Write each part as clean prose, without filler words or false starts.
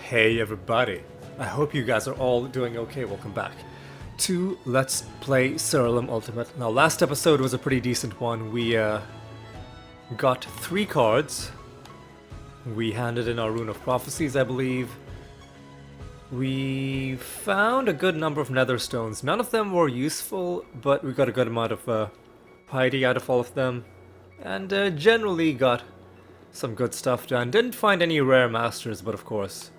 Hey everybody, I hope you guys are all doing okay. Welcome back to Let's Play Siralim Ultimate. Now last episode was a pretty decent one. We got 3 cards. We handed in our Rune of Prophecies, I believe. We found a good number of nether stones. None of them were useful, but we got a good amount of piety out of all of them. And generally got some good stuff done. Didn't find any rare masters, but of course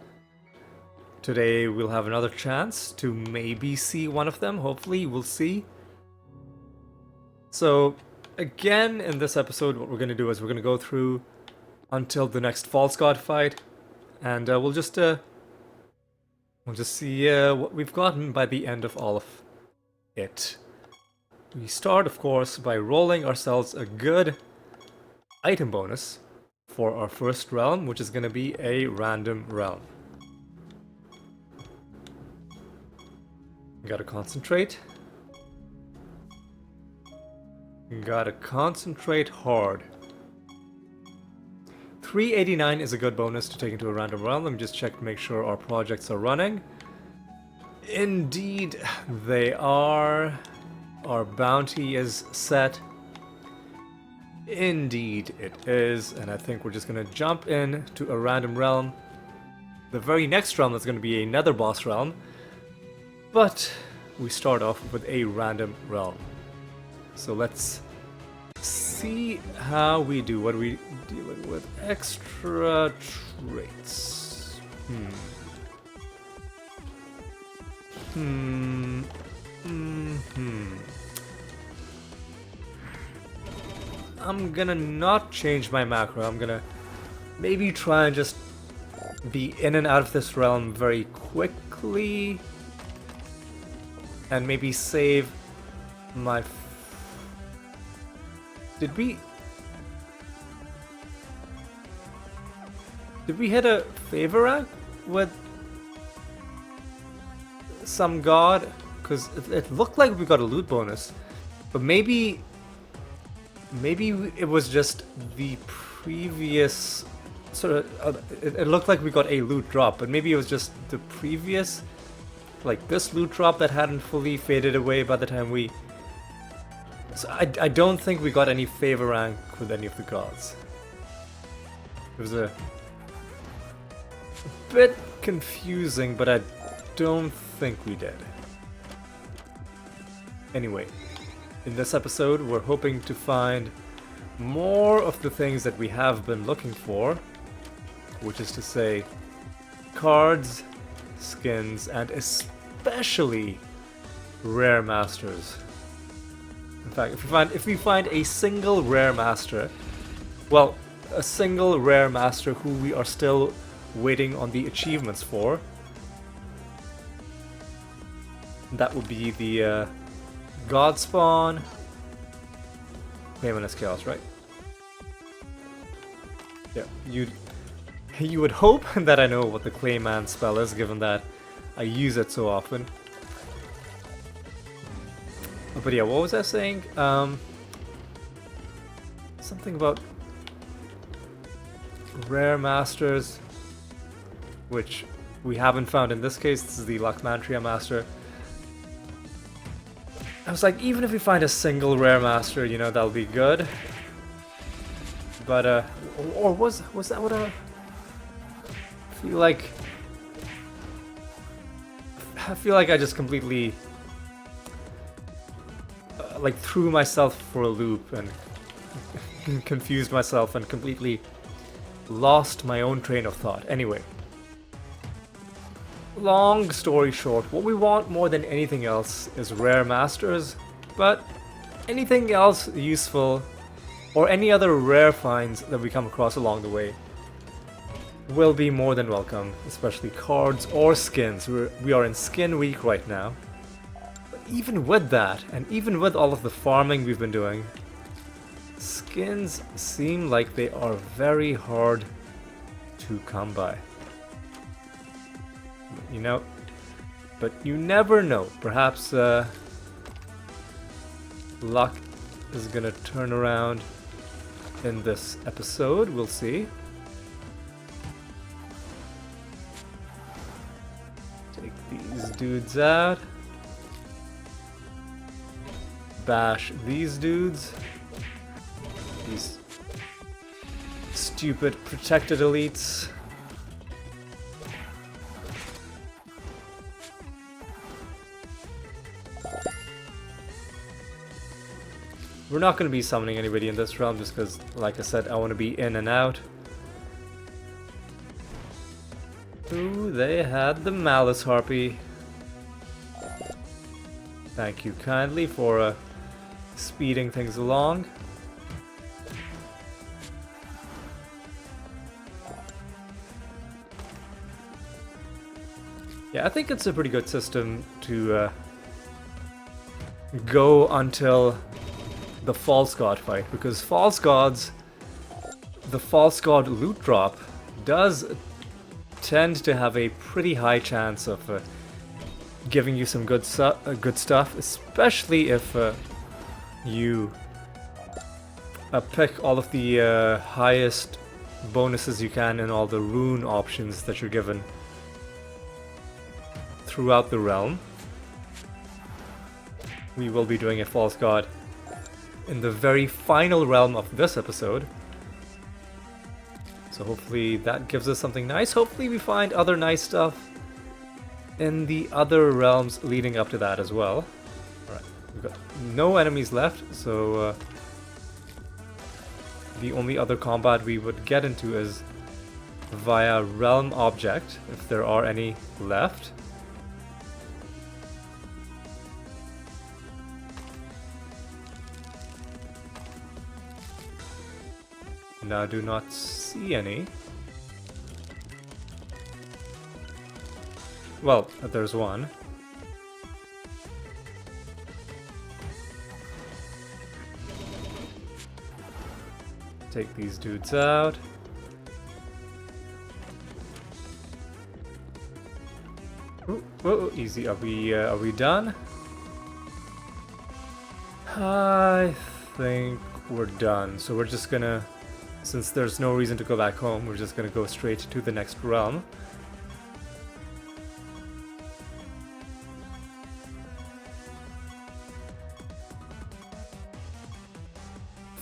today we'll have another chance to maybe see one of them. Hopefully, we'll see. So, again, in this episode, what we're going to do is we're going to go through until the next false god fight, and we'll just see what we've gotten by the end of all of it. We start, of course, by rolling ourselves a good item bonus for our first realm, which is going to be a random realm. Gotta concentrate. Gotta concentrate hard. 389 is a good bonus to take into a random realm. Let me just check to make sure our projects are running. Indeed, they are. Our bounty is set. Indeed, it is. And I think we're just gonna jump in to a random realm. The very next realm is gonna be another boss realm. But we start off with a random realm. So let's see how we do. What are we dealing with? Extra traits. I'm gonna not change my macro. I'm gonna maybe try and just be in and out of this realm very quickly. And maybe save my... Did we hit a favor rank with some god? Because it looked like we got a loot bonus. But maybe it was just the previous... Sort of, it looked like we got a loot drop, but maybe it was just the previous... Like this loot drop that hadn't fully faded away by the time we... So I don't think we got any favor rank with any of the gods. It was a bit confusing, but I don't think we did. Anyway, in this episode we're hoping to find more of the things that we have been looking for, which is to say cards, skins, and especially rare masters. In fact, if we find a single rare master, well, a single rare master who we are still waiting on the achievements for, that would be the God Spawn, Payment Chaos, right? Yeah, you would hope that I know what the Clayman spell is, given that I use it so often. But yeah, what was I saying? Something about rare masters, which we haven't found in this case. This is the Lakmantria master. I was like, even if we find a single rare master, you know, that'll be good. But or was that what I feel like? I feel like I just completely like threw myself for a loop and confused myself and completely lost my own train of thought. Anyway, long story short, what we want more than anything else is rare masters, but anything else useful or any other rare finds that we come across along the way will be more than welcome, especially cards or skins. We are in skin week right now. But even with that, and even with all of the farming we've been doing, skins seem like they are very hard to come by. You know, but you never know. Perhaps luck is gonna turn around in this episode. We'll see. Take these dudes out. Bash these dudes. These stupid protected elites. We're not going to be summoning anybody in this realm just because, like I said, I want to be in and out. Ooh, they had the Malice Harpy. Thank you kindly for speeding things along. Yeah, I think it's a pretty good system to go until the False God fight, because the False God loot drop does tend to have a pretty high chance of giving you some good stuff, especially if you pick all of the highest bonuses you can and all the rune options that you're given throughout the realm. We will be doing a False God in the very final realm of this episode. So hopefully that gives us something nice. Hopefully we find other nice stuff in the other realms leading up to that as well. Alright, we've got no enemies left, so the only other combat we would get into is via realm object, if there are any left. Now do not see any. Well, there's one. Take these dudes out. Ooh, whoa, easy. Are we done? I think we're done. So we're just gonna, since there's no reason to go back home, we're just gonna go straight to the next realm.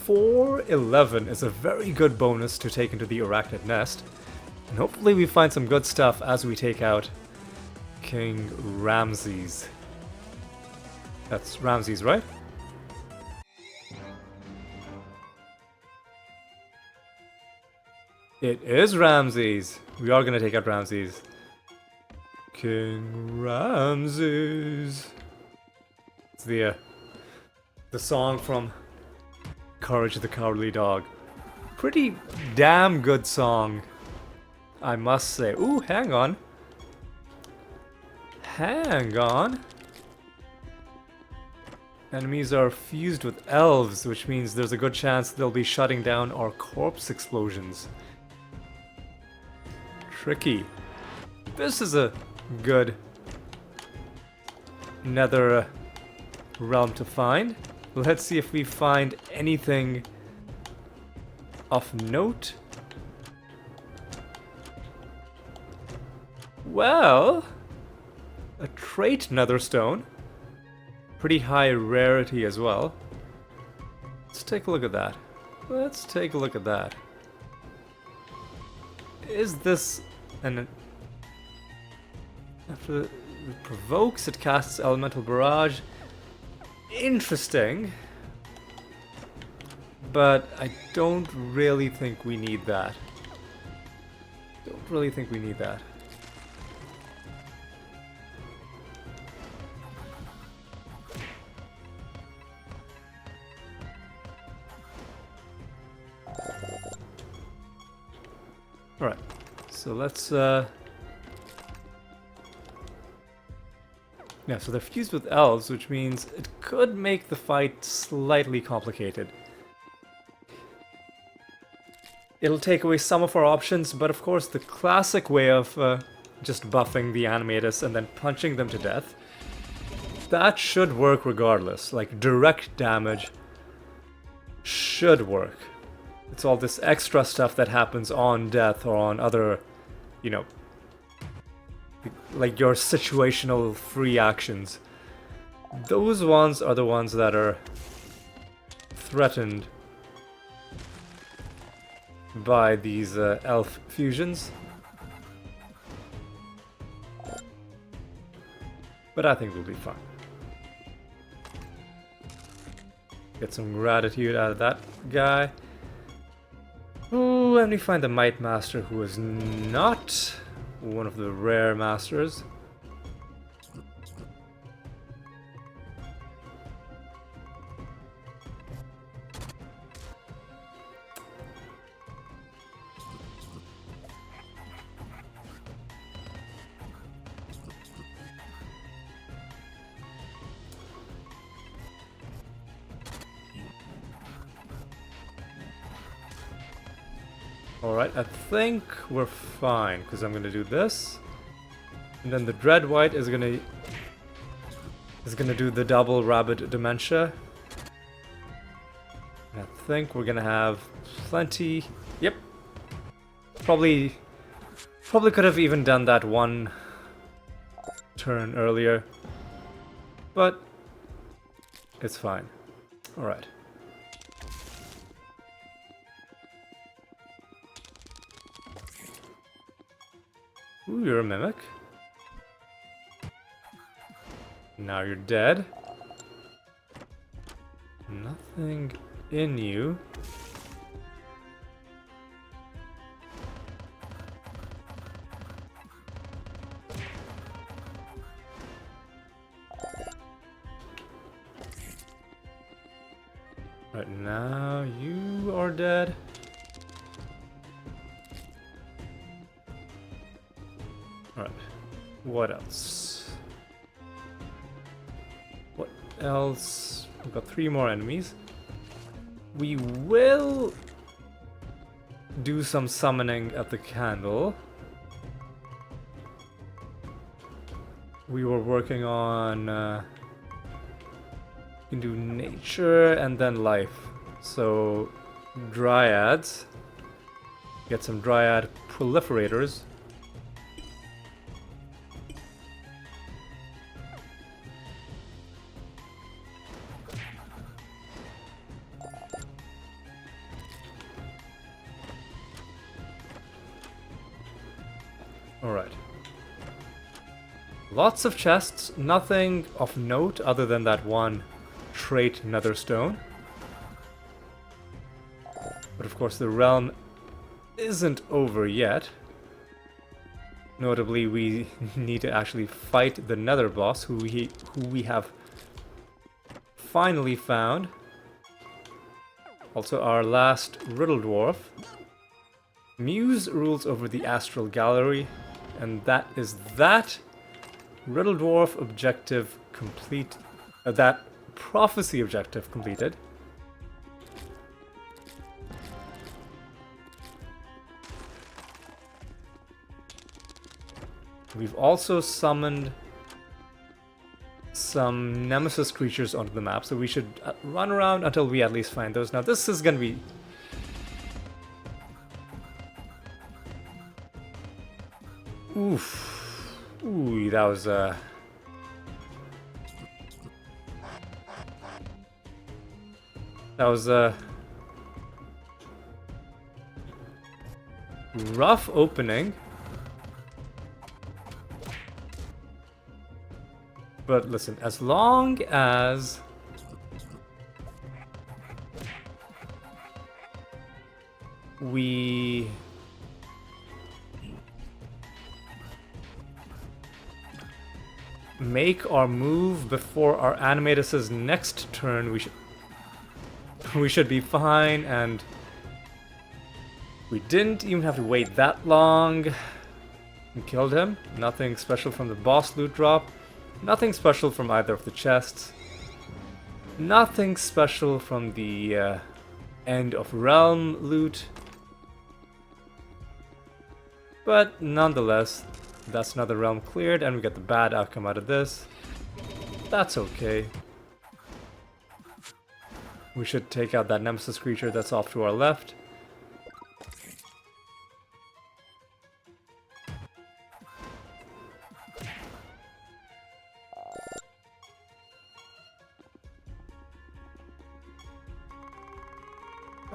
$411 is a very good bonus to take into the Arachnid Nest, and hopefully we find some good stuff as we take out King Ramses. That's Ramses, right? It is Ramses! We are gonna take out Ramses. King Ramses. It's the song from Courage the Cowardly Dog. Pretty damn good song, I must say. Ooh, hang on. Hang on. Enemies are fused with elves, which means there's a good chance they'll be shutting down our corpse explosions. Tricky. This is a good nether realm to find. Let's see if we find anything of note. Well, a trait netherstone. Pretty high rarity as well. Let's take a look at that. Let's take a look at that. Is this an... After it provokes, it casts elemental barrage. Interesting. But I don't really think we need that. Don't really think we need that. Alright, so let's yeah, so they're fused with elves, which means it could make the fight slightly complicated. It'll take away some of our options, but of course the classic way of just buffing the animatus and then punching them to death, that should work regardless. Like, direct damage should work. It's all this extra stuff that happens on death or on other, you know, like your situational free actions. Those ones are the ones that are threatened by these elf fusions. But I think we'll be fine. Get some gratitude out of that guy. Ooh, and we find the Might Master, who is not one of the rare masters. Alright, I think we're fine, because I'm gonna do this. And then the Dread White is gonna do the double Rabbit Dementia. And I think we're gonna have plenty. Yep. Probably could have even done that one turn earlier. But it's fine. Alright. Ooh, you're a mimic. Now you're dead. Nothing in you. Right now, you are dead. Alright, what else? What else? We've got 3 more enemies. We will do some summoning at the candle. We were working on... we can do nature and then life. So, dryads. Get some dryad proliferators. Alright. Lots of chests, nothing of note other than that one trait netherstone. But of course the realm isn't over yet. Notably, we need to actually fight the nether boss, who we have finally found. Also our last riddle dwarf. Muse rules over the astral gallery. And that is that. Riddle Dwarf objective complete. That prophecy objective completed. We've also summoned some nemesis creatures onto the map, so we should run around until we at least find those. Now this is gonna be... Oof. Ooh, that was a rough opening. But listen, as long as we make our move before our Animatus's next turn, we should be fine. And we didn't even have to wait that long. We killed him. Nothing special from the boss loot drop. Nothing special from either of the chests. Nothing special from the end of realm loot. But nonetheless, that's another realm cleared, and we get the bad outcome out of this. That's okay. We should take out that nemesis creature that's off to our left.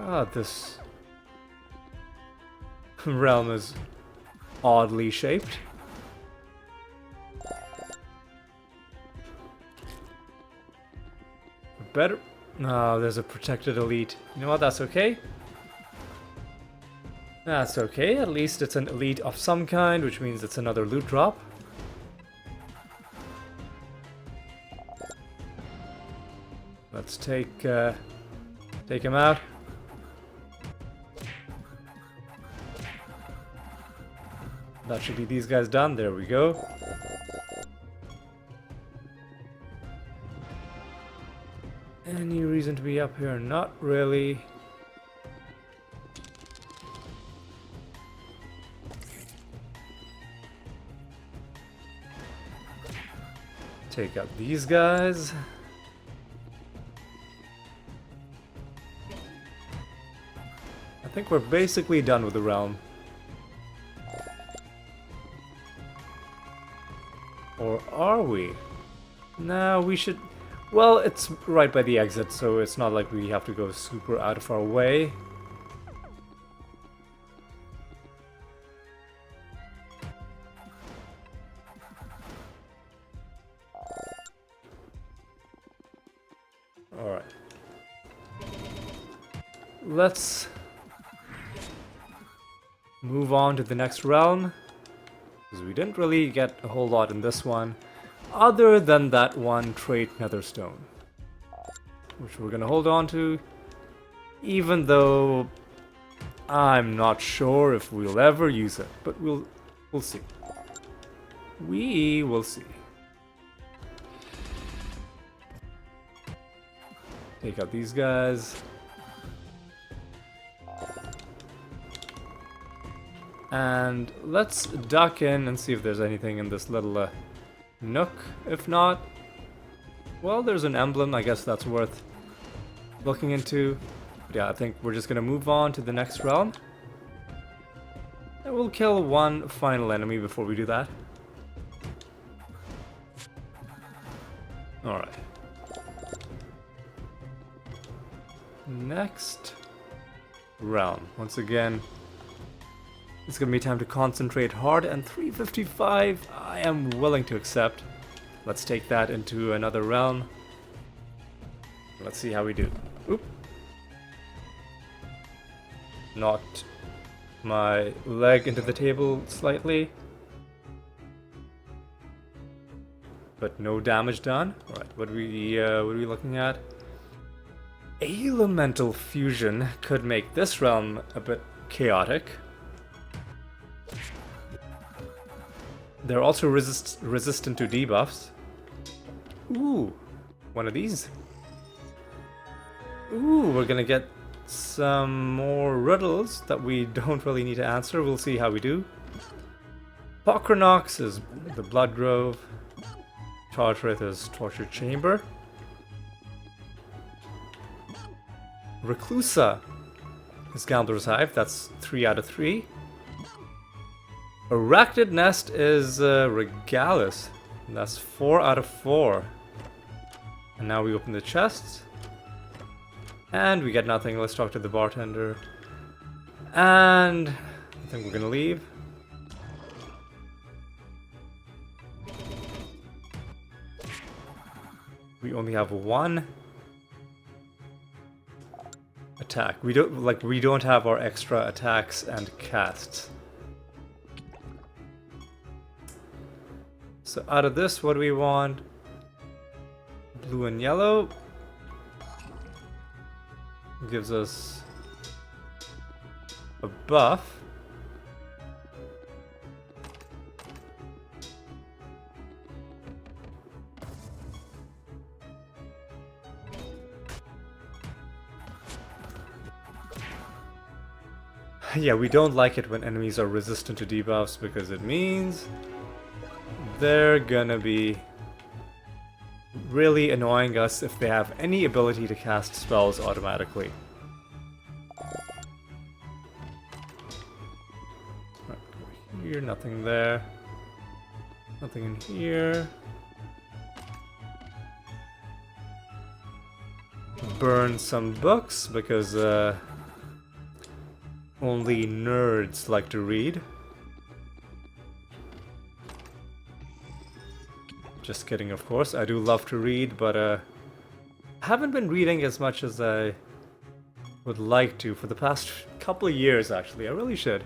Ah, this realm is oddly shaped. Better. No, there's a protected elite. You know what? That's okay. That's okay. At least it's an elite of some kind, which means it's another loot drop. Let's take him out. That should be these guys done. There we go. Any reason to be up here? Not really. Take out these guys. I think we're basically done with the realm. Or are we? No, we should... Well, it's right by the exit, so it's not like we have to go super out of our way. Alright. Let's move on to the next realm, because we didn't really get a whole lot in this one, other than that one trait netherstone, which we're gonna hold on to, even though I'm not sure if we'll ever use it, but we'll see. We will see. Take out these guys. And let's duck in and see if there's anything in this little nook. If not, well, there's an emblem. I guess that's worth looking into. But yeah, I think we're just gonna move on to the next realm. And we'll kill one final enemy before we do that. Alright. Next realm. Once again, it's gonna be time to concentrate hard, and 355 I am willing to accept. Let's take that into another realm. Let's see how we do. Oop. Knocked my leg into the table slightly. But no damage done. Alright, what are we looking at? Elemental fusion could make this realm a bit chaotic. They're also resistant to debuffs. Ooh, one of these. Ooh, we're gonna get some more riddles that we don't really need to answer. We'll see how we do. Pocronox is the Blood Grove. Tartareth is Torture Chamber. Reclusa is Gambler's Hive. That's 3 out of 3. Arachnid Nest is Regalis. And that's 4 out of 4. And now we open the chests. And we get nothing. Let's talk to the bartender. And I think we're gonna leave. We only have one attack. We don't have our extra attacks and casts. So out of this, what do we want? Blue and yellow. Gives us a buff. Yeah, we don't like it when enemies are resistant to debuffs because it means they're gonna be really annoying us if they have any ability to cast spells automatically. Right, over here, nothing there. Nothing in here. Burn some books because only nerds like to read. Just kidding, of course. I do love to read, but I haven't been reading as much as I would like to for the past couple of years, actually. I really should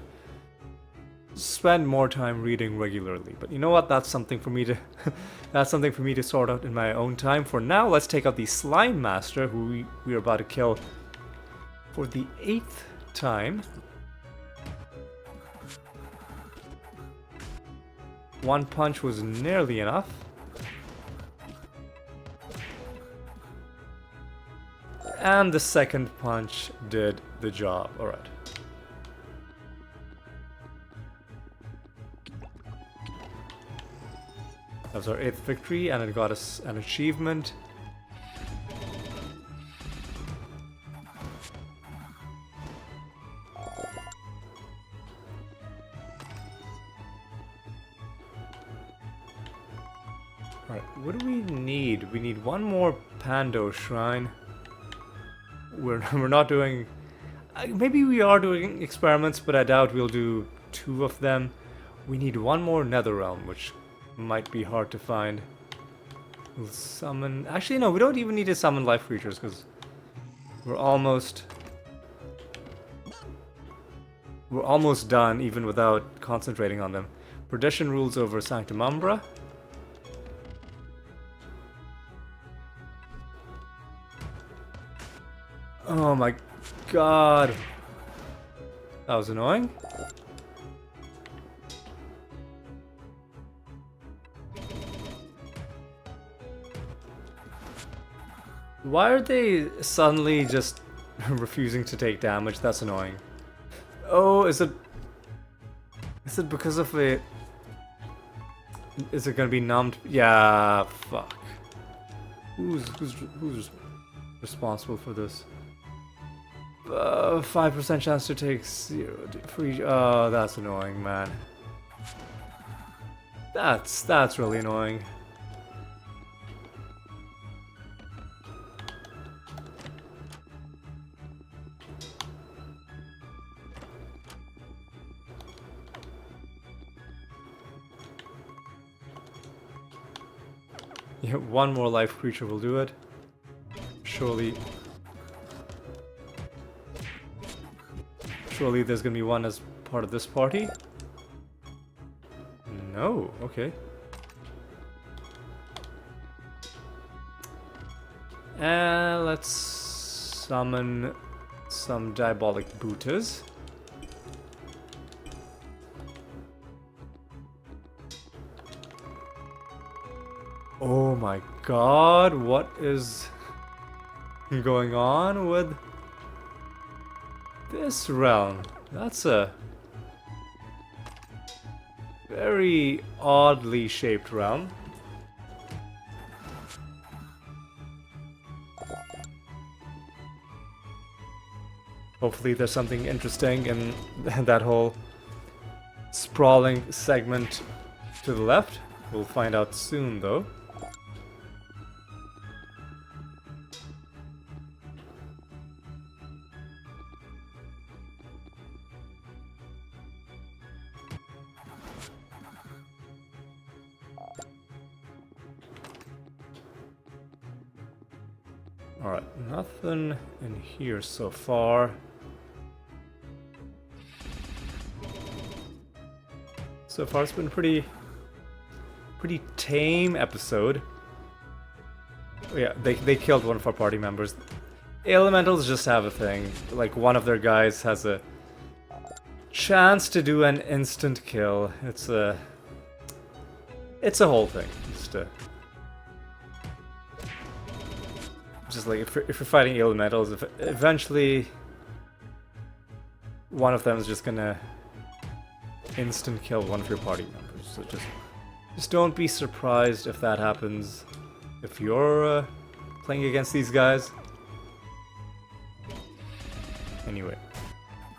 spend more time reading regularly. But you know what? That's something for me to that's something for me to sort out in my own time. For now, let's take out the Slime Master, who we are about to kill for the 8th time. One punch was nearly enough. And the second punch did the job. Alright. That was our 8th victory, and it got us an achievement. Alright, what do we need? We need one more Pando Shrine. We're not doing... maybe we are doing experiments, but I doubt we'll do 2 of them. We need one more Nether Realm, which might be hard to find. We'll summon... Actually, no, we don't even need to summon life creatures, because we're almost done, even without concentrating on them. Perdition rules over Sanctum Umbra. Oh my god. That was annoying. Why are they suddenly just refusing to take damage? That's annoying. Oh, is it because of it? Is it gonna be numbed? Yeah, fuck. Who's responsible for this? 5% chance to take 0 free. Oh, that's annoying, man. That's really annoying. Yeah, one more life creature will do it. Surely there's gonna be one as part of this party? No, okay. And let's summon some diabolic Buddhas. Oh my god, what is going on with this realm? That's a very oddly shaped realm. Hopefully there's something interesting in that whole sprawling segment to the left. We'll find out soon though. Alright, nothing in here so far. So far it's been pretty tame episode. Oh yeah, they killed one of our party members. Elementals just have a thing. Like, one of their guys has a chance to do an instant kill. It's a whole thing. Just like if you're fighting elementals, eventually one of them is just gonna instant kill one of your party members. So just don't be surprised if that happens if you're playing against these guys. Anyway,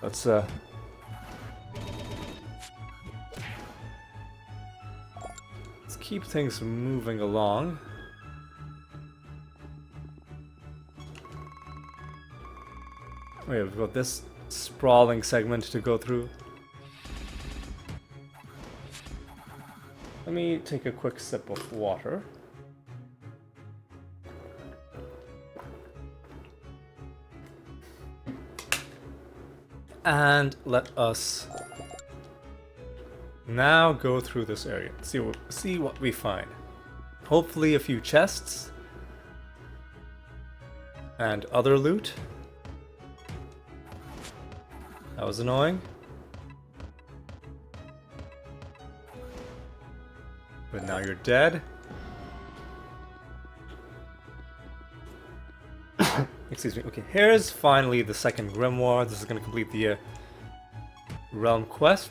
let's keep things moving along. Oh yeah, we've got this sprawling segment to go through. Let me take a quick sip of water. And let us now go through this area. See what we find. Hopefully a few chests. And other loot. That was annoying. But now you're dead. Excuse me. Okay, here's finally the second grimoire. This is going to complete the realm quest.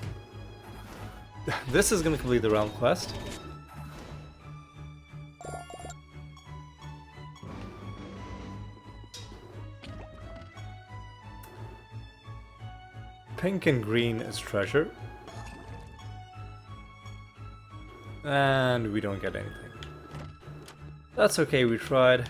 This is going to complete the realm quest. Pink and green is treasure. And we don't get anything. That's okay, we tried.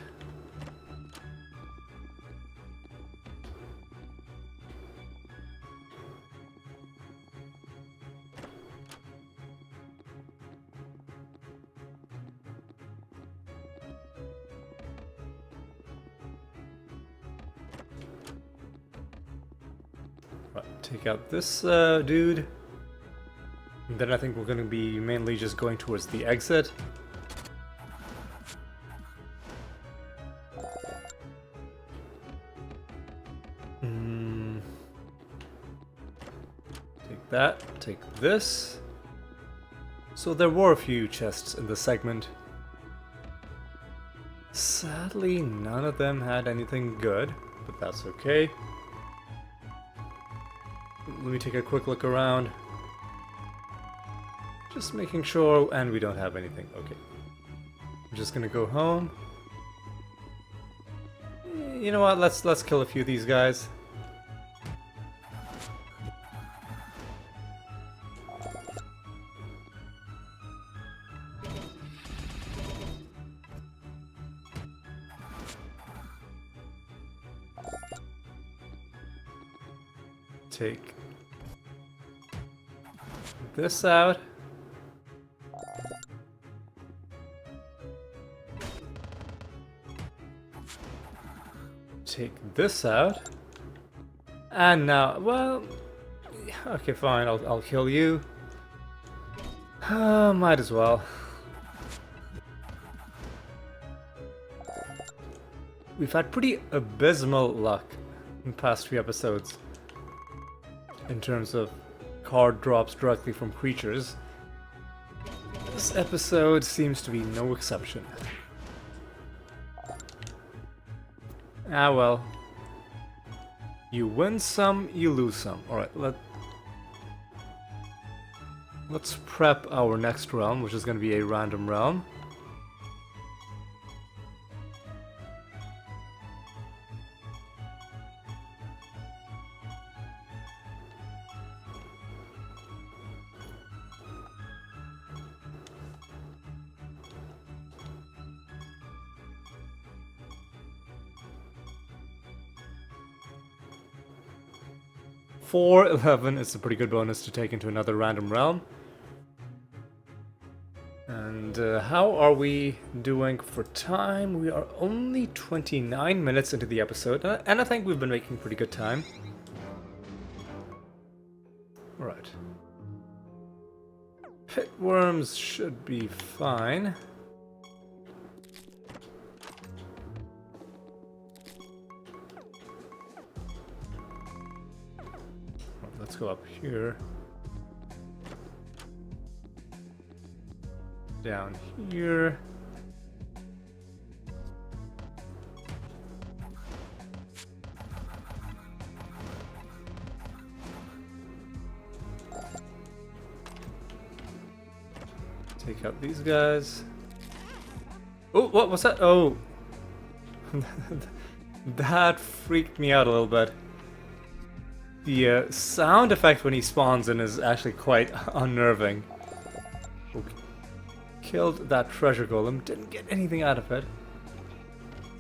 Take out this dude. And then I think we're going to be mainly just going towards the exit. Take that. Take this. So there were a few chests in the segment. Sadly, none of them had anything good, but that's okay. Let me take a quick look around. Just making sure, and we don't have anything. Okay. I'm just gonna go home. You know what? Let's kill a few of these guys. Take this out. Take this out. And now, well, okay, fine, I'll kill you. Might as well. We've had pretty abysmal luck in the past few episodes in terms of card drops directly from creatures. This episode seems to be no exception. Ah well. You win some, you lose some. Alright, let's prep our next realm, which is going to be a random realm. For 11, it's a pretty good bonus to take into another random realm. And how are we doing for time? We are only 29 minutes into the episode, and I think we've been making pretty good time. Alright. Pit worms should be fine. Let's go up here. Down here. Take out these guys. Oh, what was that? Oh. That freaked me out a little bit. The sound effect when he spawns in is actually quite unnerving. Okay. Killed that treasure golem, didn't get anything out of it.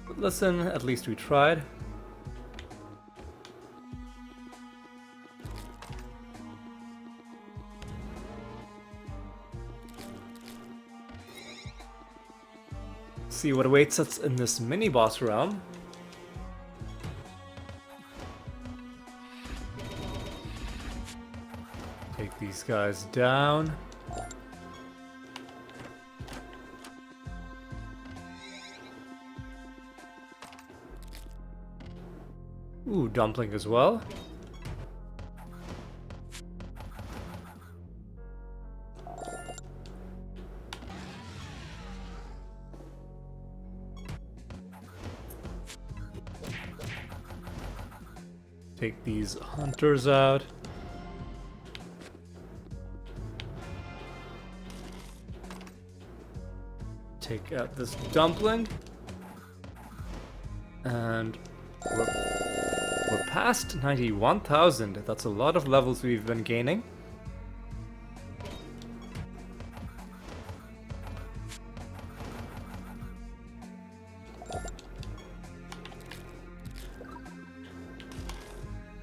But listen, at least we tried. see what awaits us in this mini boss realm. Take these guys down. Ooh, dumpling as well. Take these hunters out. Take out this dumpling. And we're past 91,000. That's a lot of levels we've been gaining.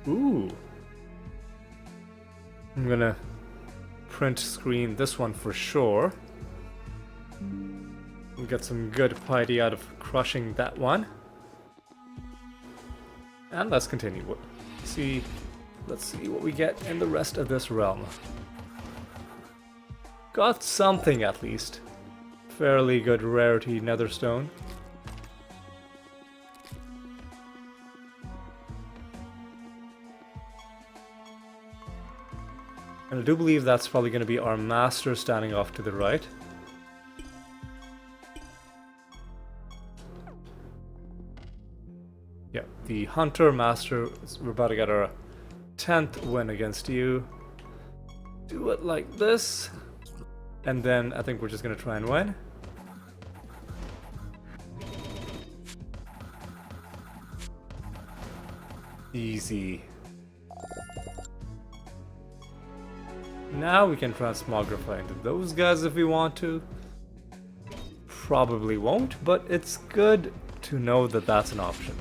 Ooh. I'm gonna print screen this one for sure. We'll get some good piety out of crushing that one. And let's continue. Let's see what we get in the rest of this realm. Got something at least. Fairly good rarity netherstone. And I do believe that's probably going to be our master standing off to the right. Yeah, the hunter master. We're about to get our 10th win against you. Do it like this. And then I think we're just going to try and win. Easy. Now we can transmogrify into those guys if we want to. Probably won't, but it's good to know that that's an option.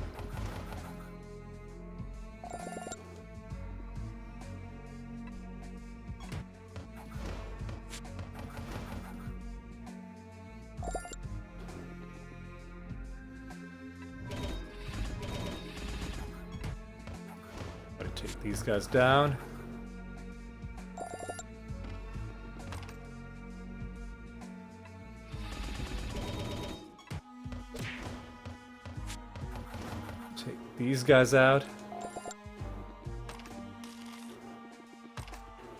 Gotta take these guys down. These guys out.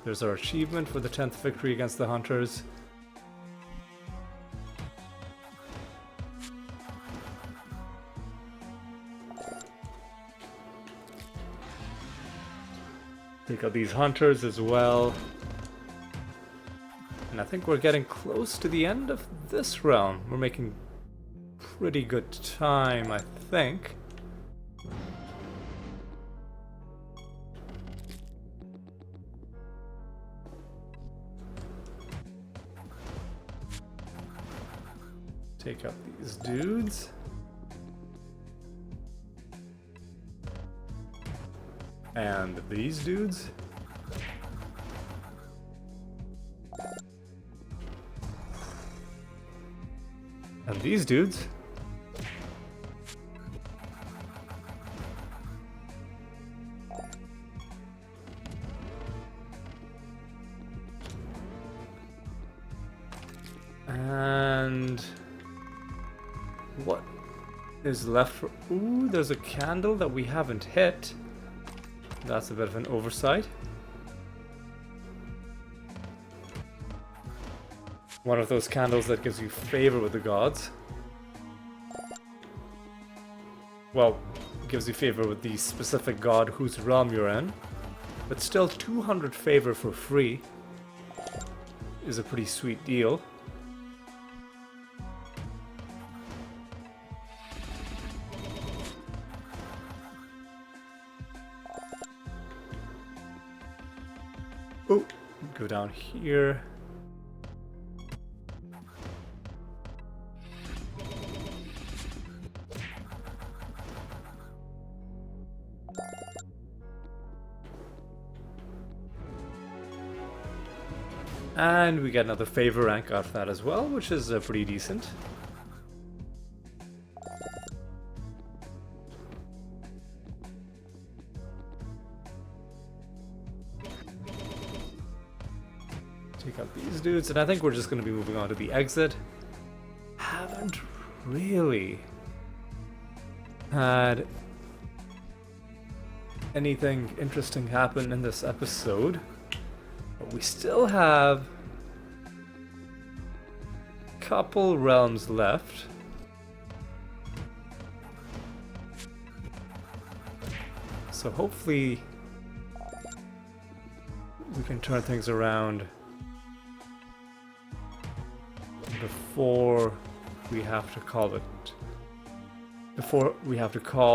There's our achievement for the 10th victory against the hunters. Take out these hunters as well. And I think we're getting close to the end of this realm. We're making pretty good time, I think. Take out these dudes. And these dudes. And these dudes. And what is left for... Ooh, there's a candle that we haven't hit. That's a bit of an oversight. One of those candles that gives you favor with the gods. Well, gives you favor with the specific god whose realm you're in. But still 200 favor for free is a pretty sweet deal. Oh, go down here. And we get another favor rank out of that as well, which is pretty decent. dudes, and I think we're just going to be moving on to the exit. Haven't really had anything interesting happen in this episode, but we still have a couple realms left. So hopefully we can turn things around before we have to call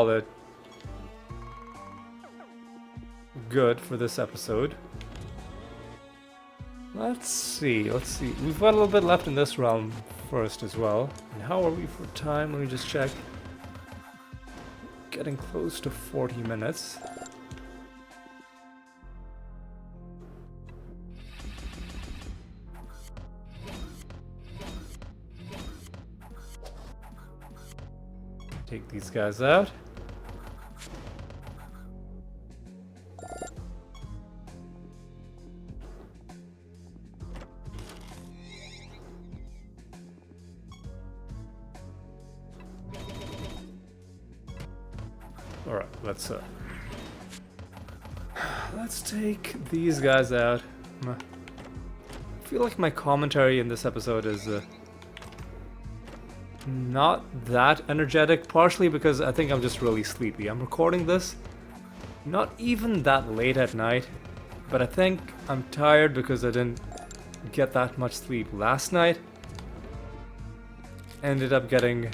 it. Good for this episode. Let's see. We've got a little bit left in this realm first as well. And how are we for time? Let me just check. Getting close to 40 minutes. Take these guys out. Alright, let's take these guys out. I feel like my commentary in this episode is not that energetic, partially because I think I'm just really sleepy. I'm recording this not even that late at night, but I think I'm tired because I didn't get that much sleep last night. Ended up getting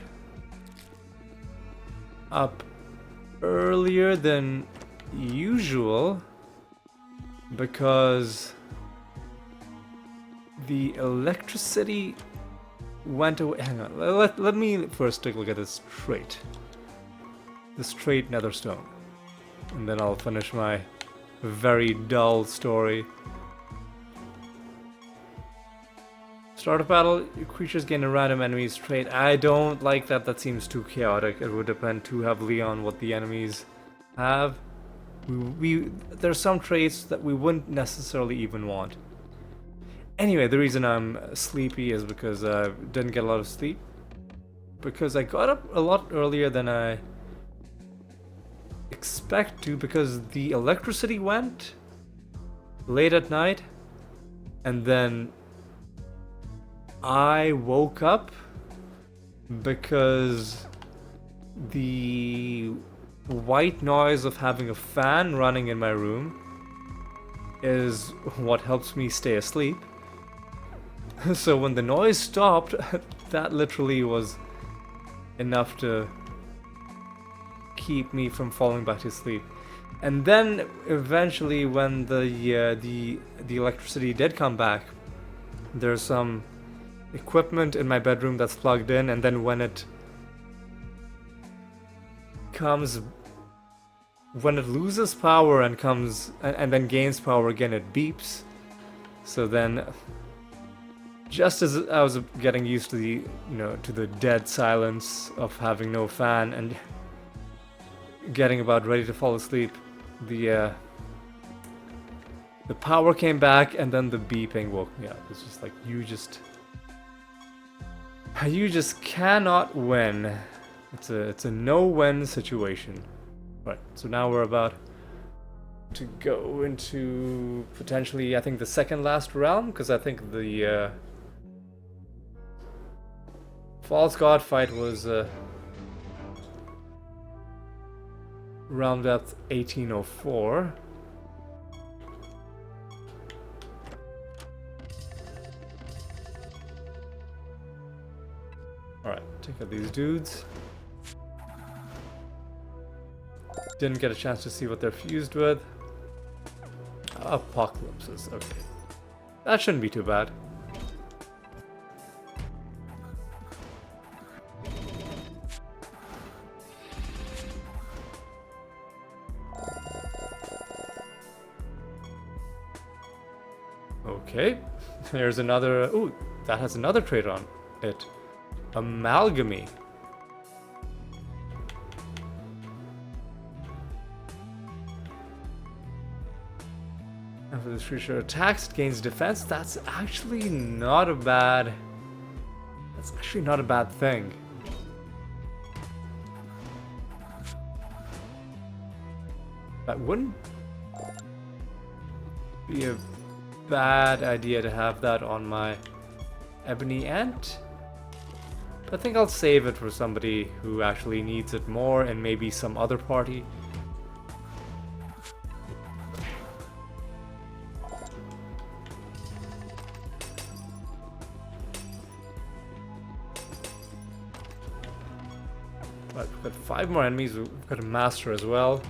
up earlier than usual because the electricity went away. Hang on, let me first take a look at this trait. The straight nether stone. And then I'll finish my very dull story. Start of battle, your creatures gain a random enemy's trait. I don't like that, that seems too chaotic. It would depend too heavily on what the enemies have. There's some traits that we wouldn't necessarily even want. Anyway, the reason I'm sleepy is because I didn't get a lot of sleep. Because I got up a lot earlier than I expect to, because the electricity went late at night, and then I woke up because the white noise of having a fan running in my room is what helps me stay asleep. So when the noise stopped, that literally was enough to keep me from falling back to sleep. And then eventually when the electricity did come back, there's some equipment in my bedroom that's plugged in, and then when it loses power and then gains power again, it beeps. So then, just as I was getting used to the dead silence of having no fan and getting about ready to fall asleep, the power came back, and then the beeping woke me up. It's just like, you just cannot win. It's a no-win situation. Right, so now we're about to go into potentially, I think, the second last realm, because I think the False God fight was realm depth 1804. Alright, take out these dudes. Didn't get a chance to see what they're fused with. Apocalypses, okay. That shouldn't be too bad. Okay, there's another. Ooh, that has another trait on it. Amalgamy. And for the Boost creature attacks, gains defense. That's actually not a bad... That's actually not a bad thing. That wouldn't be a bad idea to have that on my Ebony Ant. But I think I'll save it for somebody who actually needs it more, and maybe some other party. Right, we've got 5 more enemies. We've got a master as well.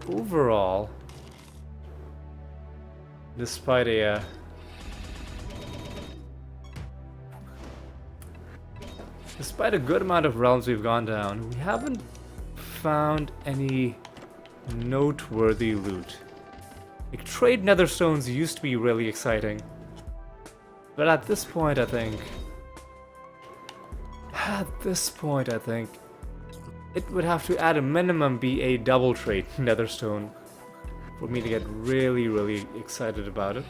Overall, despite a good amount of realms we've gone down, we haven't found any noteworthy loot. Like, trade netherstones used to be really exciting, but at this point I think it would have to at a minimum be a double trade netherstone for me to get really, really excited about it.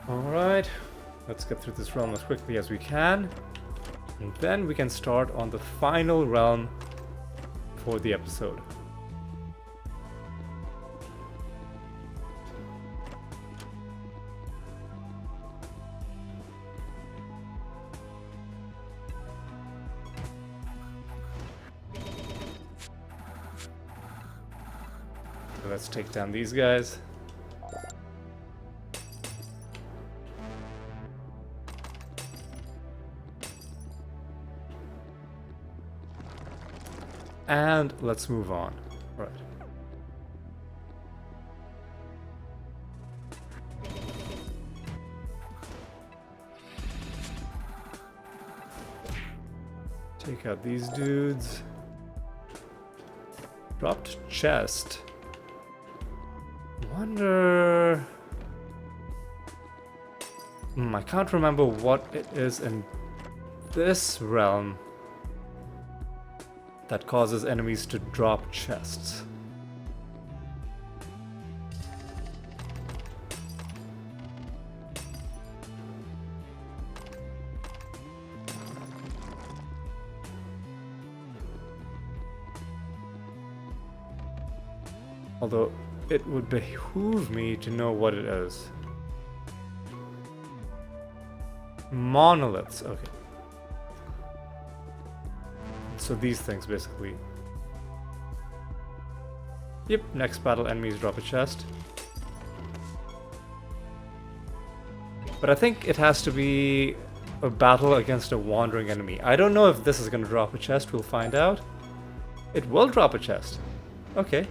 Alright, let's get through this realm as quickly as we can, and then we can start on the final realm for the episode. So let's take down these guys. And let's move on. Right. Take out these dudes. Dropped chest. Wonder... I can't remember what it is in this realm that causes enemies to drop chests. Although it would behoove me to know what it is. Monoliths, okay. So these things, basically. Yep, next battle enemies drop a chest. But I think it has to be a battle against a wandering enemy. I don't know if this is going to drop a chest, we'll find out. It will drop a chest. Okay.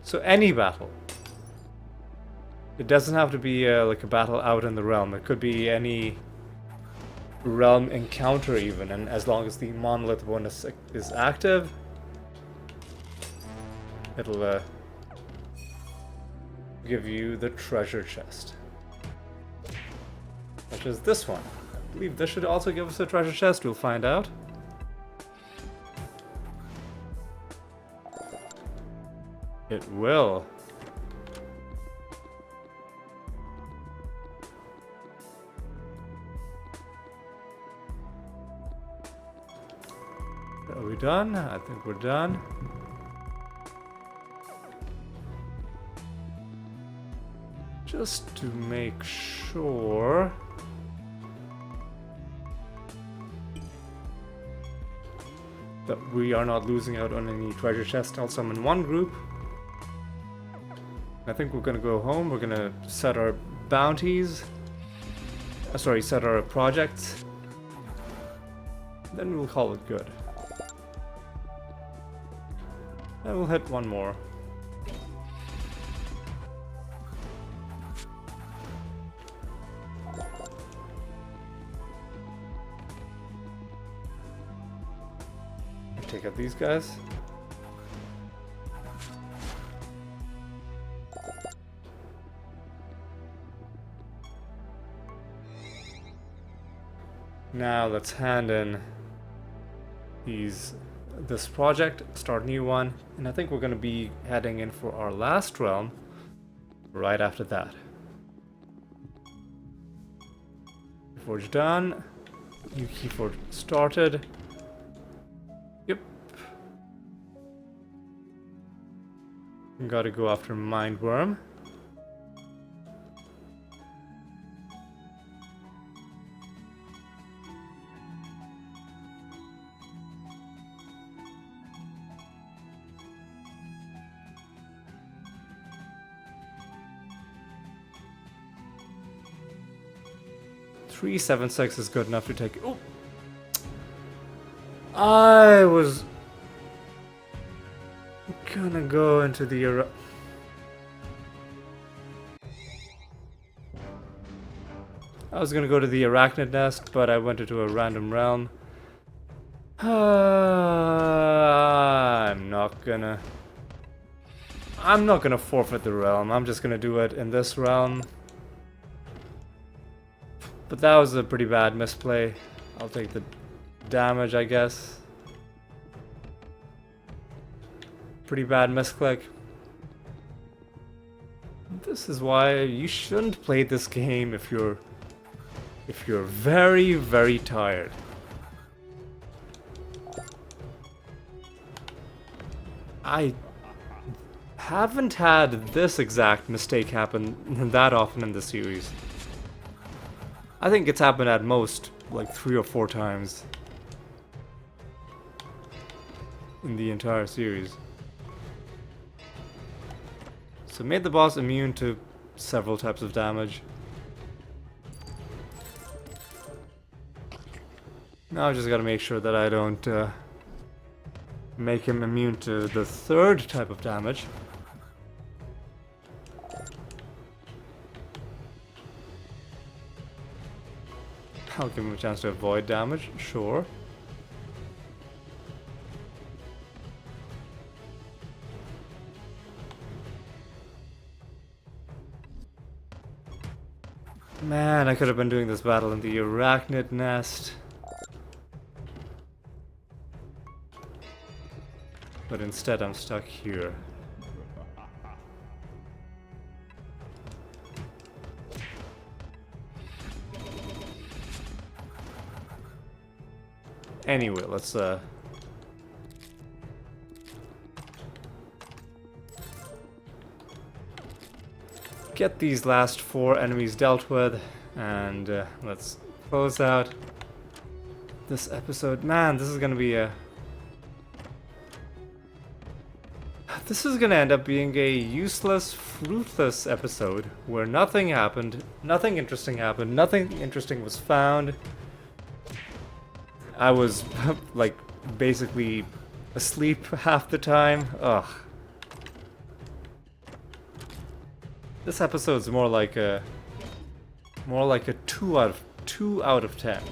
So any battle. It doesn't have to be like a battle out in the realm. It could be any realm encounter even, and as long as the monolith bonus is active, it'll give you the treasure chest, which is this one. I believe this should also give us a treasure chest, we'll find out. It will. Are we done? I think we're done. Just to make sure. That we are not losing out on any treasure chests. I'll summon one group. I think we're gonna go home. We're gonna set our bounties. Set our projects. Then we'll call it good. And we'll hit one more. take out these guys. Now let's hand in this project, start a new one, and I think we're going to be heading in for our last realm right after that. Forge done. New keyforge started. Yep. Gotta go after Mindworm. .376 is good enough to take. Oh, I was gonna go into the I was gonna go to the Arachnid Nest, but I went into a random realm. I'm not gonna forfeit the realm. I'm just gonna do it in this realm. But that was a pretty bad misplay. I'll take the damage, I guess. Pretty bad misclick. This is why you shouldn't play this game if you're very, very tired. I haven't had this exact mistake happen that often in the series. I think it's happened at most like 3 or 4 times in the entire series. So made the boss immune to several types of damage. Now I just gotta make sure that I don't make him immune to the 3rd type of damage. I'll give him a chance to avoid damage, sure. Man, I could have been doing this battle in the Arachnid Nest. But instead I'm stuck here. Anyway, let's get these last 4 enemies dealt with, and let's close out this episode. Man, this is gonna be a... This is gonna end up being a useless, fruitless episode where nothing happened, nothing interesting happened, nothing interesting was found. I was, like, basically asleep half the time. Ugh. This episode's more like a 2 out of 10.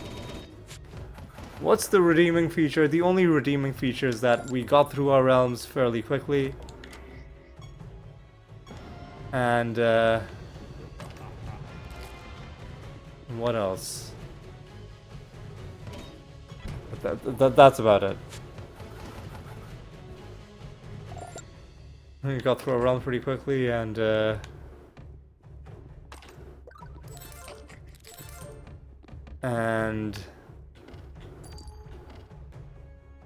What's the redeeming feature? The only redeeming feature is that we got through our realms fairly quickly. And, what else? That's about it. We got through a realm pretty quickly, and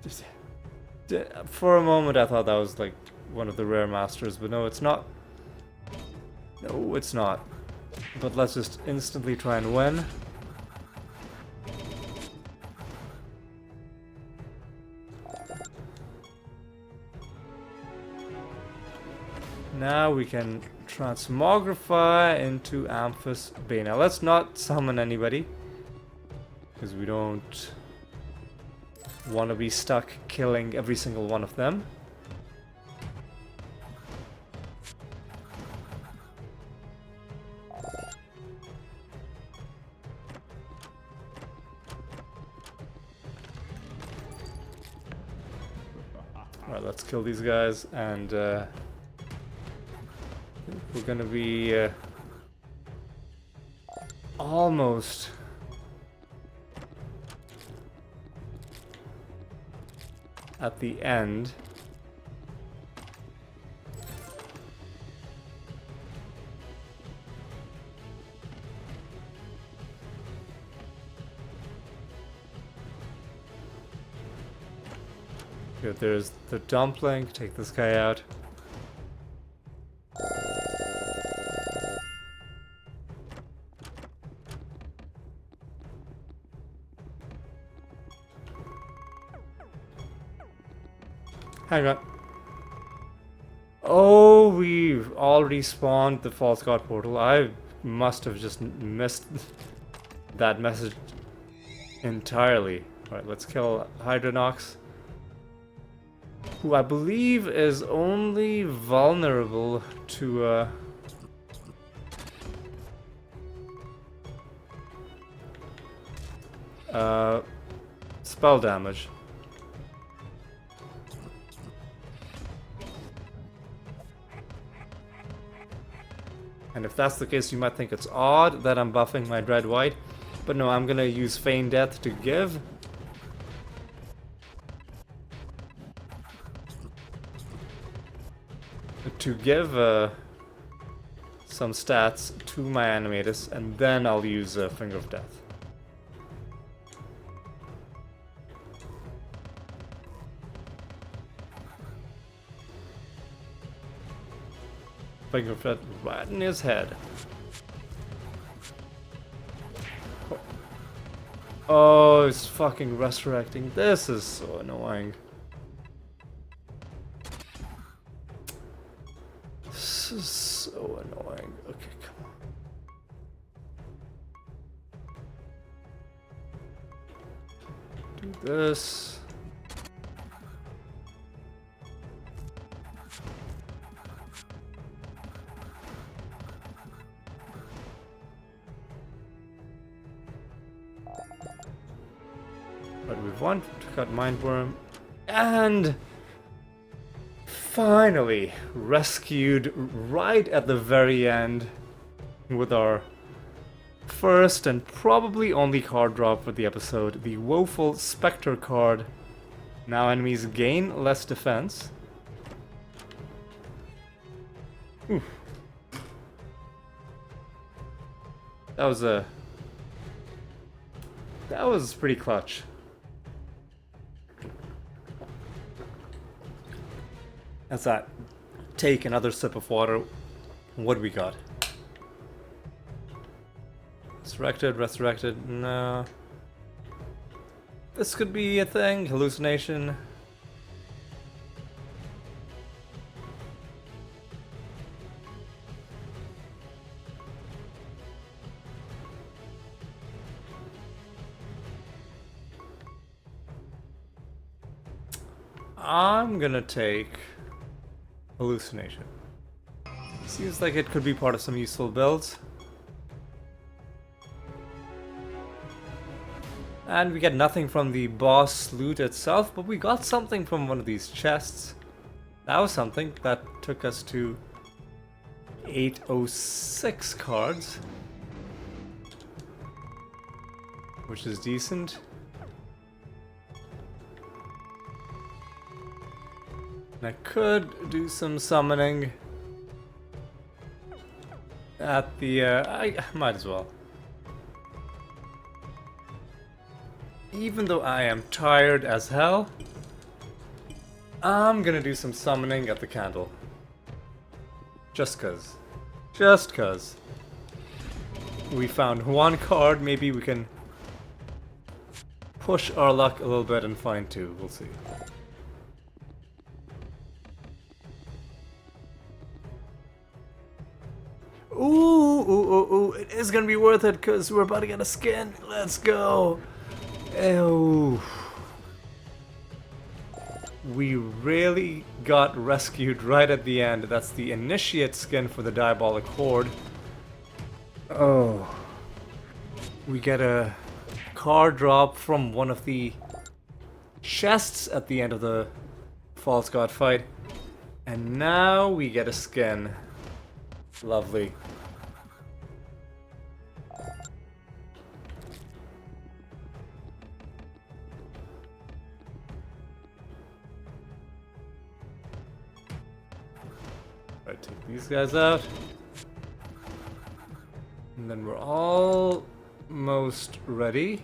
just for a moment I thought that was like one of the rare masters, but no, it's not. No, it's not. But let's just instantly try and win. Now we can transmogrify into Amphis Bay. Now let's not summon anybody, because we don't want to be stuck killing every single one of them. Alright, let's kill these guys, and we're gonna be almost at the end. Good, there's the dumpling. Take this guy out. Hang on. Oh, we've already spawned the false god portal. I must have just missed that message entirely. Alright, let's kill Hydronox, who I believe is only vulnerable to spell damage. And if that's the case, you might think it's odd that I'm buffing my Dread White, but no, I'm gonna use Feign Death to give. Some stats to my Animatus, and then I'll use Finger of Death. Finger of Death right in his head. Oh, it's fucking resurrecting. This is so annoying. This is so annoying. Okay, come on. Do this. But we've won to cut Mindworm, and finally rescued right at the very end with our first and probably only card drop for the episode, the Woeful Spectre card. Now enemies gain less defense. Oof. That was pretty clutch. As I take another sip of water, what do we got? Resurrected, no. This could be a thing, hallucination. I'm gonna take hallucination. Seems like it could be part of some useful builds. And we get nothing from the boss loot itself, but we got something from one of these chests. That was something that took us to 806 cards, which is decent. And I could do some summoning at the, I might as well. Even though I am tired as hell, I'm gonna do some summoning at the candle. Just cause. Just cause. We found one card, maybe we can push our luck a little bit and find two, we'll see. Ooh, it is gonna be worth it because we're about to get a skin. Let's go. Ew. We really got rescued right at the end. That's the initiate skin for the Diabolic Horde. Oh. We get a card drop from one of the chests at the end of the false god fight. And now we get a skin. Lovely. Right, take these guys out. And then we're almost ready.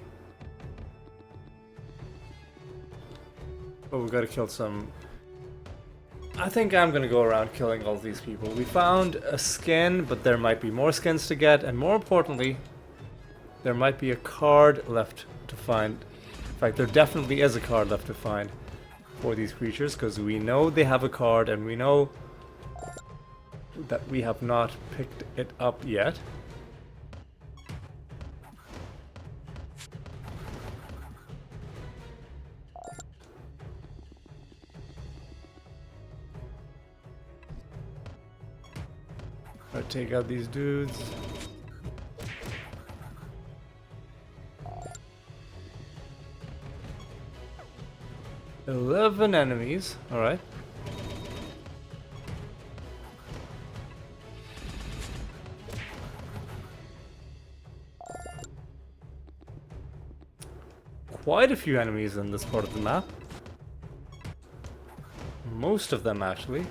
Oh, we gotta kill some. I think I'm gonna go around killing all these people. We found a skin, but there might be more skins to get, and more importantly, there might be a card left to find. In fact, there definitely is a card left to find for these creatures, because we know they have a card, and we know that we have not picked it up yet. Alright, take out these dudes. "11 enemies, alright. Quite a few enemies in this part of the map. Most of them, actually.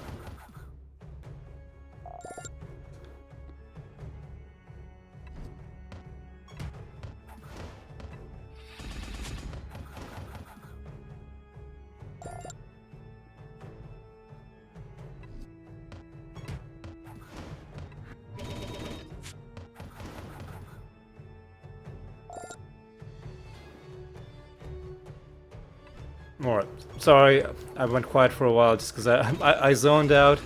Alright, sorry, I went quiet for a while just because I zoned out.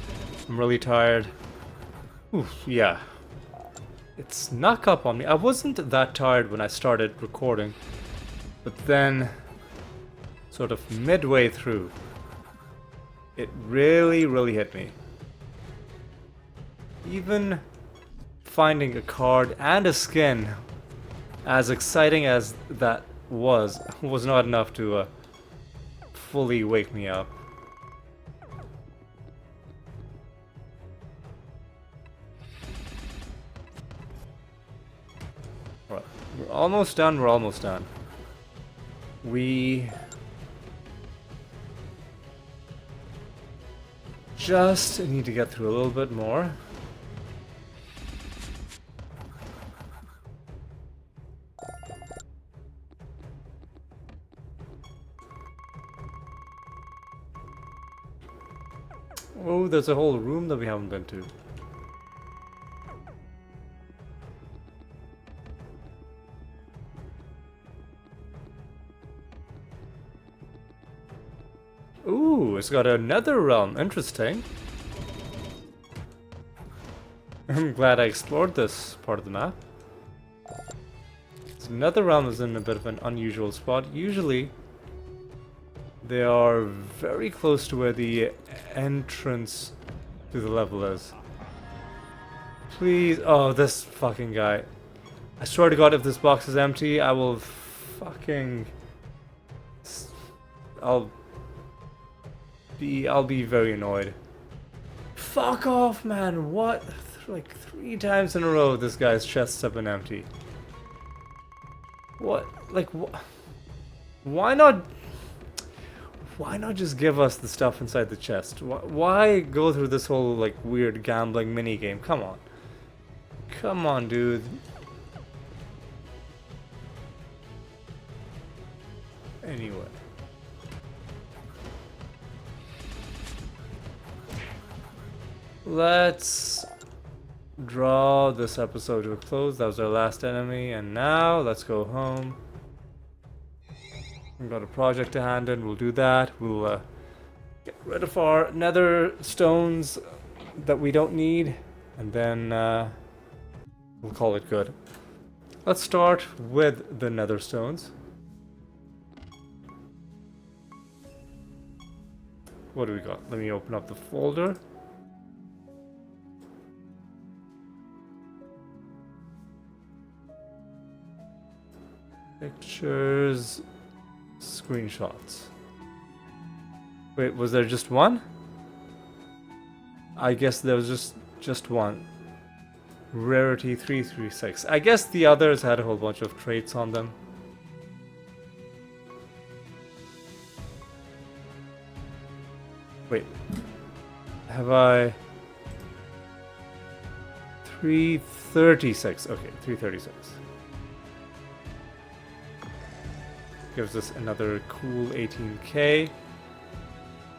I'm really tired. Oof, yeah. It snuck up on me. I wasn't that tired when I started recording, but then, sort of midway through, it really hit me. Even finding a card and a skin, as exciting as that was not enough to fully wake me up. Right, we're almost done. We just need to get through a little bit more. Oh, there's a whole room that we haven't been to. Ooh, it's got a nether realm. Interesting. I'm glad I explored this part of the map. So nether realm is in a bit of an unusual spot. Usually, they are very close to where the entrance to the level is. Please. Oh, this fucking guy. I swear to God, if this box is empty, I will fucking... I'll be very annoyed. Fuck off, man. What? Like 3 times in a row this guy's chests have been empty. What? Like, why not just give us the stuff inside the chest? Why go through this whole, like, weird gambling minigame? Come on. Come on, dude. Anyway. Let's draw this episode to a close. That was our last enemy, and now let's go home. We've got a project to hand in. We'll do that. We'll get rid of our nether stones that we don't need, and then we'll call it good. Let's start with the nether stones. What do we got? Let me open up the folder. Pictures, screenshots. Wait, was there just one? I guess there was just one. Rarity 336. I guess the others had a whole bunch of traits on them. Wait. Have I... 336. Okay, 336. Gives us another cool 18k.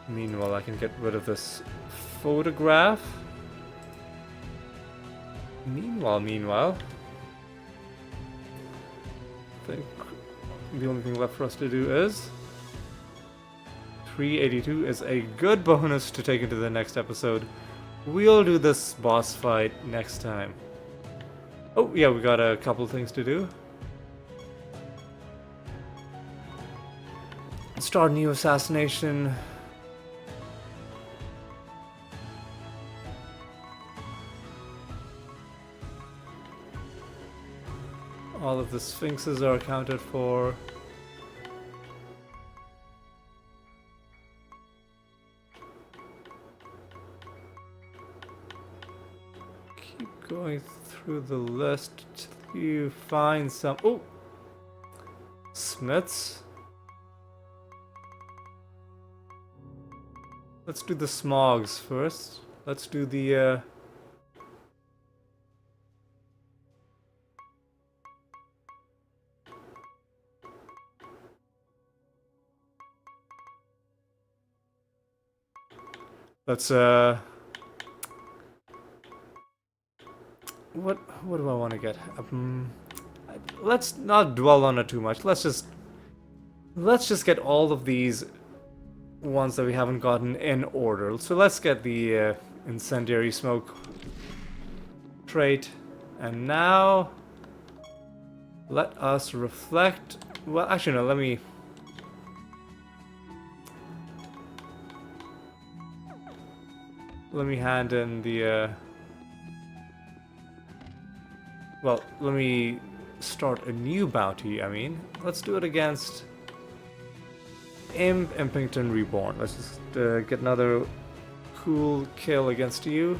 Meanwhile, I can get rid of this photograph. Meanwhile, I think the only thing left for us to do is 382 is a good bonus to take into the next episode. We'll do this boss fight next time. Oh yeah, we got a couple things to do. Start new assassination. All of the sphinxes are accounted for. Keep going through the list till you find some... Oh! Smiths. Let's do the smogs first. Let's do the... Let's, what do I want to get? Let's not dwell on it too much. Let's just get all of these ones that we haven't gotten in order. So let's get the incendiary smoke trait. And now let us reflect. Well, actually no, let me hand in the well, let me start a new bounty. I mean, let's do it against Impington Reborn. Let's just get another cool kill against you.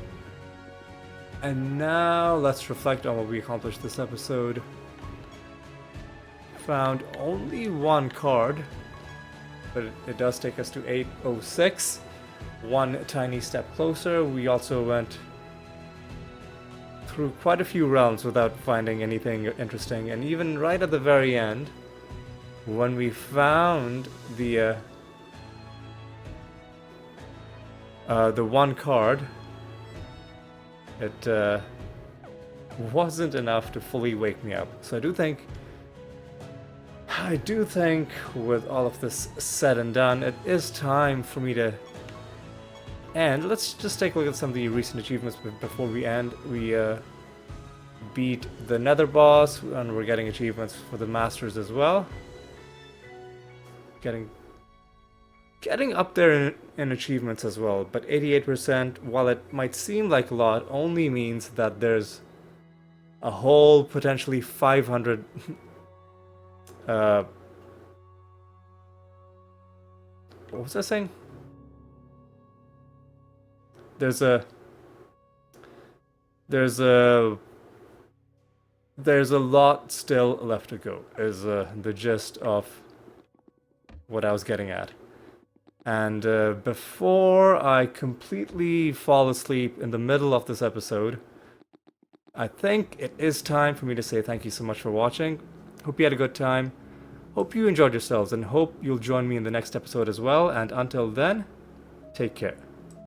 And now let's reflect on what we accomplished this episode. Found only one card, but it does take us to 806. One tiny step closer. We also went through quite a few realms without finding anything interesting, and even right at the very end, when we found the one card, it wasn't enough to fully wake me up. So I do think with all of this said and done, it is time for me to end. Let's just take a look at some of the recent achievements before we end. We beat the Nether boss, and we're getting achievements for the Masters as well. Getting up there in achievements as well, but 88%, while it might seem like a lot, only means that there's a whole potentially 500 what was I saying? There's a lot still left to go, is the gist of what I was getting at. And before I completely fall asleep in the middle of this episode, I think it is time for me to say thank you so much for watching. Hope you had a good time. Hope you enjoyed yourselves, and hope you'll join me in the next episode as well. And until then, take care.